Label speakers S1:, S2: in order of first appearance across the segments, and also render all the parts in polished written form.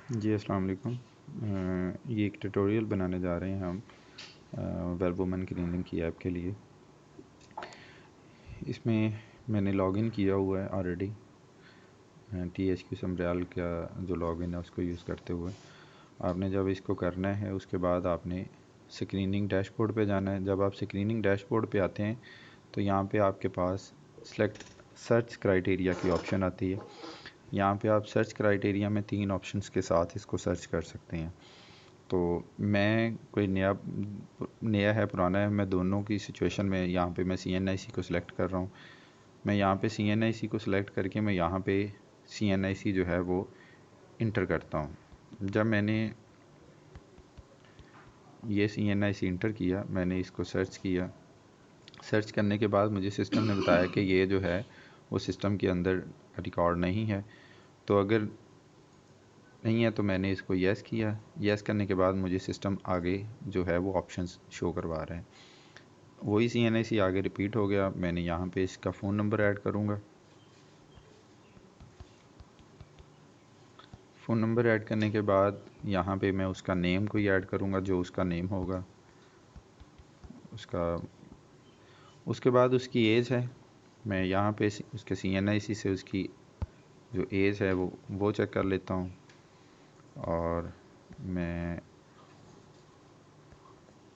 S1: जी अस्सलाम वालेकुम। ये एक ट्यूटोरियल बनाने जा रहे हैं हम वर्बवुमन क्लीनिंग की ऐप के लिए। इसमें मैंने लॉगिन किया हुआ है ऑलरेडी, THQ सम्ब्रयाल का जो लॉगिन है उसको यूज़ करते हुए। आपने जब इसको करना है उसके बाद आपने स्क्रीनिंग डैशबोर्ड पे जाना है। जब आप स्क्रीनिंग डैशबोर्ड पे आते हैं तो यहाँ पे आपके पास सेलेक्ट सर्च क्राइटेरिया की ऑप्शन आती है। यहाँ पे आप सर्च क्राइटेरिया में 3 ऑप्शंस के साथ इसको सर्च कर सकते हैं। तो मैं कोई नया है पुराना है, मैं दोनों की सिचुएशन में यहाँ पे मैं CNIC को सिलेक्ट कर रहा हूँ। मैं यहाँ पे CNIC को सिलेक्ट करके मैं यहाँ पे CNIC जो है वो इंटर करता हूँ। जब मैंने ये CNIC इंटर किया, मैंने इसको सर्च किया। सर्च करने के बाद मुझे सिस्टम ने बताया कि ये जो है वो सिस्टम के अंदर रिकॉर्ड नहीं है। तो अगर नहीं है तो मैंने इसको येस किया। येस करने के बाद मुझे सिस्टम आगे जो है वो ऑप्शंस शो करवा रहे हैं। वही CNIC आगे रिपीट हो गया। मैंने यहाँ पे इसका फ़ोन नंबर ऐड करूँगा। फ़ोन नंबर ऐड करने के बाद यहाँ पे मैं उसका नेम को ही ऐड करूँगा, जो उसका नेम होगा उसका। उसके बाद उसकी एज है, मैं यहाँ पे उसके CNIC से उसकी जो एज है वो चेक कर लेता हूँ। और मैं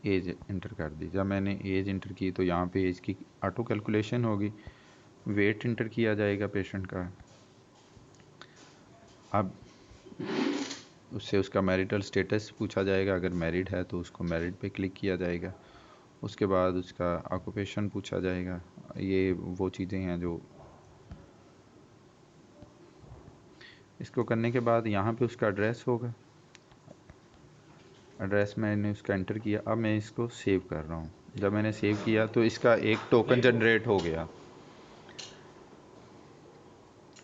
S1: एज इंटर कर दी। जब मैंने एज इंटर की तो यहाँ पे एज की ऑटो कैलकुलेशन होगी। वेट इंटर किया जाएगा पेशेंट का। अब उससे उसका मैरिटल स्टेटस पूछा जाएगा। अगर मैरिड है तो उसको मैरिड पे क्लिक किया जाएगा। उसके बाद उसका ऑक्यूपेशन पूछा जाएगा। ये वो चीज़ें हैं जो इसको करने के बाद यहाँ पे उसका एड्रेस होगा। एड्रेस मैंने उसका एंटर किया। अब मैं इसको सेव कर रहा हूँ। जब मैंने सेव किया तो इसका एक टोकन जनरेट हो गया।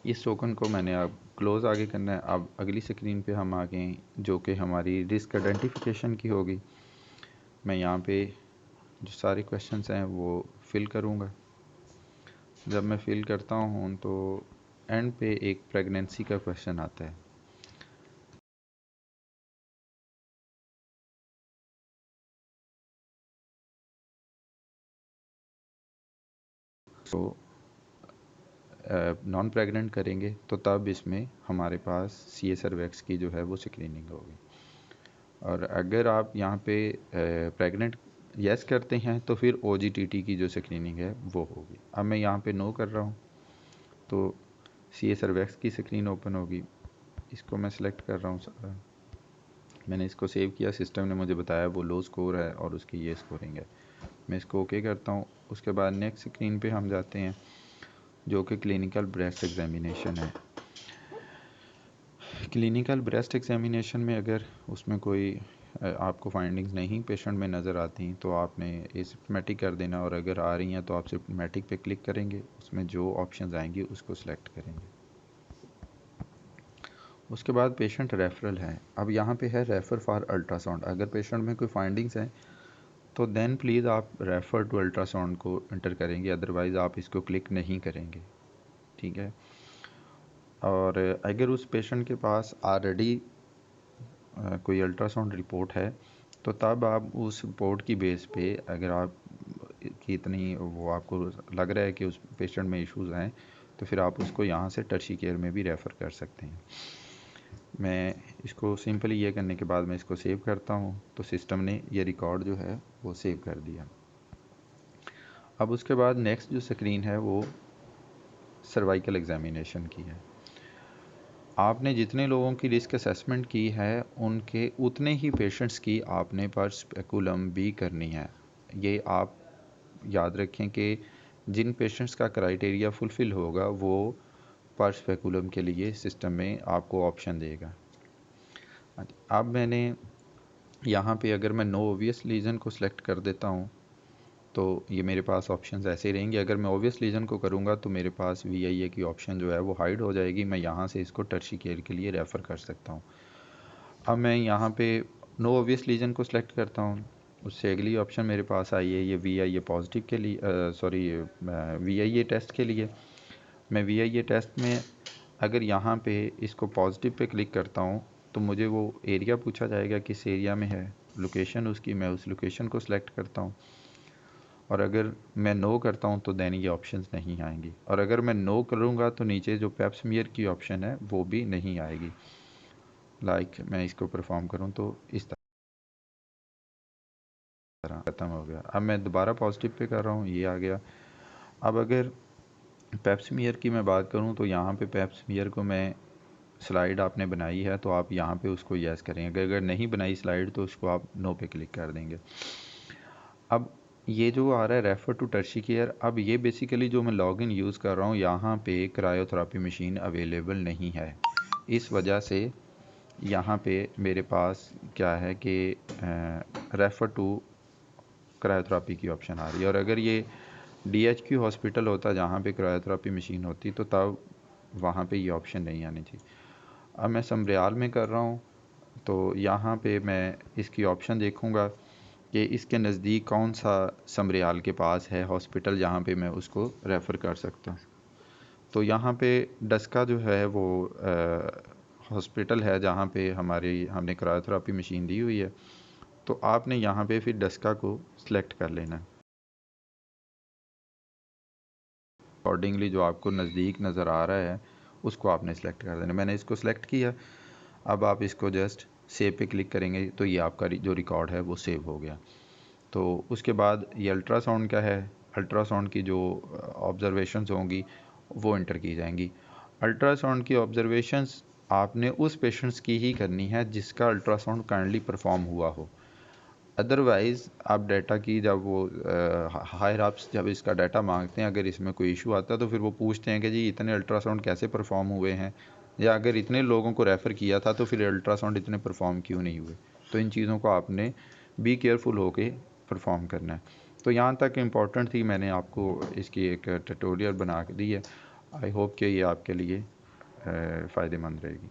S1: इस टोकन को मैंने अब क्लोज आगे करना है। अब अगली स्क्रीन पे हम आ गए जो कि हमारी रिस्क आइडेंटिफिकेशन की होगी। मैं यहाँ पे जो सारे क्वेश्चंस हैं वो फिल करूँगा। जब मैं फिल करता हूँ तो एंड पे एक प्रेगनेंसी का क्वेश्चन आता है। तो नॉन प्रेग्नेंट करेंगे तो तब इसमें हमारे पास CA सर्विक्स की जो है वो स्क्रीनिंग होगी। और अगर आप यहाँ पे प्रेग्नेंट यस करते हैं तो फिर OGTT की जो स्क्रीनिंग है वो होगी। अब मैं यहाँ पे नो कर रहा हूँ तो CA सर्विक्स की स्क्रीन ओपन होगी। इसको मैं सिलेक्ट कर रहा हूँ सारा। मैंने इसको सेव किया। सिस्टम ने मुझे बताया वो लो स्कोर है और उसकी ये स्कोरिंग है। मैं इसको ओके करता हूँ। उसके बाद नेक्स्ट स्क्रीन पे हम जाते हैं जो कि क्लिनिकल ब्रेस्ट एग्जामिनेशन है। क्लिनिकल ब्रेस्ट एग्जामिनेशन में अगर उसमें कोई आपको फाइंडिंग्स नहीं पेशेंट में नज़र आती तो आपने एसिम्प्टोमेटिक कर देना, और अगर आ रही हैं तो आप सिम्प्टोमेटिक पे क्लिक करेंगे। उसमें जो ऑप्शंस आएंगी उसको सिलेक्ट करेंगे। उसके बाद पेशेंट रेफरल है। अब यहाँ पे है रेफ़र फॉर अल्ट्रासाउंड। अगर पेशेंट में कोई फाइंडिंग्स हैं तो देन प्लीज़ आप रेफ़र टू अल्ट्रासाउंड को इंटर करेंगे, अदरवाइज़ आप इसको क्लिक नहीं करेंगे। ठीक है। और अगर उस पेशेंट के पास ऑलरेडी कोई अल्ट्रासाउंड रिपोर्ट है तो तब आप उस रिपोर्ट की बेस पे, अगर आप की इतनी वो आपको लग रहा है कि उस पेशेंट में इश्यूज़ हैं, तो फिर आप उसको यहाँ से टर्शी केयर में भी रेफ़र कर सकते हैं। मैं इसको सिंपली ये करने के बाद मैं इसको सेव करता हूँ तो सिस्टम ने ये रिकॉर्ड जो है वो सेव कर दिया। अब उसके बाद नेक्स्ट जो स्क्रीन है वो सर्वाइकल एग्जामिनेशन की है। आपने जितने लोगों की रिस्क असेसमेंट की है उनके उतने ही पेशेंट्स की आपने पर स्पेकुलम भी करनी है। ये आप याद रखें कि जिन पेशेंट्स का क्राइटेरिया फुलफ़िल होगा वो पर स्पेकुलम के लिए सिस्टम में आपको ऑप्शन देगा। अब मैंने यहाँ पे अगर मैं नो ओवियस लीजन को सिलेक्ट कर देता हूँ तो ये मेरे पास ऑप्शंस ऐसे ही रहेंगे। अगर मैं ओवियस लीजन को करूँगा तो मेरे पास VIA की ऑप्शन जो है वो हाइड हो जाएगी। मैं यहाँ से इसको टर्शी केयर के लिए रेफ़र कर सकता हूँ। अब मैं यहाँ पे नो ओवियस लीजन को सिलेक्ट करता हूँ। उससे अगली ऑप्शन मेरे पास आई है ये VIA पॉजिटिव के लिए, VIA टेस्ट के लिए। मैं VIA टेस्ट में अगर यहाँ पे इसको पॉजिटिव पे क्लिक करता हूँ तो मुझे वो एरिया पूछा जाएगा किस एरिया में है, लोकेशन उसकी, मैं उस लोकेशन को सिलेक्ट करता हूँ। और अगर मैं नो करता हूँ तो देन ये ऑप्शंस नहीं आएंगी, और अगर मैं नो करूँगा तो नीचे जो पेप स्मीयर की ऑप्शन है वो भी नहीं आएगी। मैं इसको परफॉर्म करूँ तो इस तरह ख़त्म हो गया। अब मैं दोबारा पॉजिटिव पे कर रहा हूँ, ये आ गया। अब अगर पेप स्मीयर की मैं बात करूँ तो यहाँ पे पेप स्मीयर को मैं, स्लाइड आपने बनाई है तो आप यहाँ पे उसको यस करेंगे, अगर नहीं बनाई स्लाइड तो उसको आप नो पे क्लिक कर देंगे। अब ये जो आ रहा है रेफ़र टू टर्शी केयर, अब ये बेसिकली जो मैं लॉगिन यूज़ कर रहा हूँ यहाँ पे क्रायोथेरेपी मशीन अवेलेबल नहीं है। इस वजह से यहाँ पे मेरे पास क्या है कि रेफ़र टू क्रायोथेरेपी की ऑप्शन आ रही है। और अगर ये DHQ हॉस्पिटल होता जहाँ पे क्रायोथेरेपी मशीन होती तो तब वहाँ पे ये ऑप्शन नहीं आनी थी। अब मैं समरियाल में कर रहा हूँ तो यहाँ पे मैं इसकी ऑप्शन देखूँगा कि इसके नज़दीक कौन सा समरियाल के पास है हॉस्पिटल जहाँ पे मैं उसको रेफ़र कर सकता हूँ। तो यहाँ पे डस्का जो है वो हॉस्पिटल है जहाँ पे हमने क्रायोथेरेपी मशीन दी हुई है। तो आपने यहाँ पे फिर डस्का को सिलेक्ट कर लेना है। अकॉर्डिंगली जो आपको नज़दीक नज़र आ रहा है उसको आपने सेलेक्ट कर देना। मैंने इसको सेलेक्ट किया। अब आप इसको जस्ट सेव पे क्लिक करेंगे तो ये आपका जो रिकॉर्ड है वो सेव हो गया। तो उसके बाद ये अल्ट्रासाउंड का है, अल्ट्रासाउंड की जो ऑब्जर्वेशंस होंगी वो इंटर की जाएंगी। अल्ट्रासाउंड की ऑब्जर्वेशंस आपने उस पेशेंट्स की ही करनी है जिसका अल्ट्रासाउंड काइंडली परफॉर्म हुआ हो। अदरवाइज़ आप डाटा की जब वो हायर अप्स जब इसका डाटा मांगते हैं, अगर इसमें कोई इशू आता है तो फिर वो पूछते हैं कि जी इतने अल्ट्रासाउंड कैसे परफॉर्म हुए हैं, या अगर इतने लोगों को रेफ़र किया था तो फिर अल्ट्रासाउंड इतने परफॉर्म क्यों नहीं हुए। तो इन चीज़ों को आपने बी केयरफुल होके परफॉर्म करना है। तो यहाँ तक इम्पॉर्टेंट थी, मैंने आपको इसकी एक ट्यूटोरियल बना के दी है। आई होप कि ये आपके लिए फ़ायदेमंद रहेगी।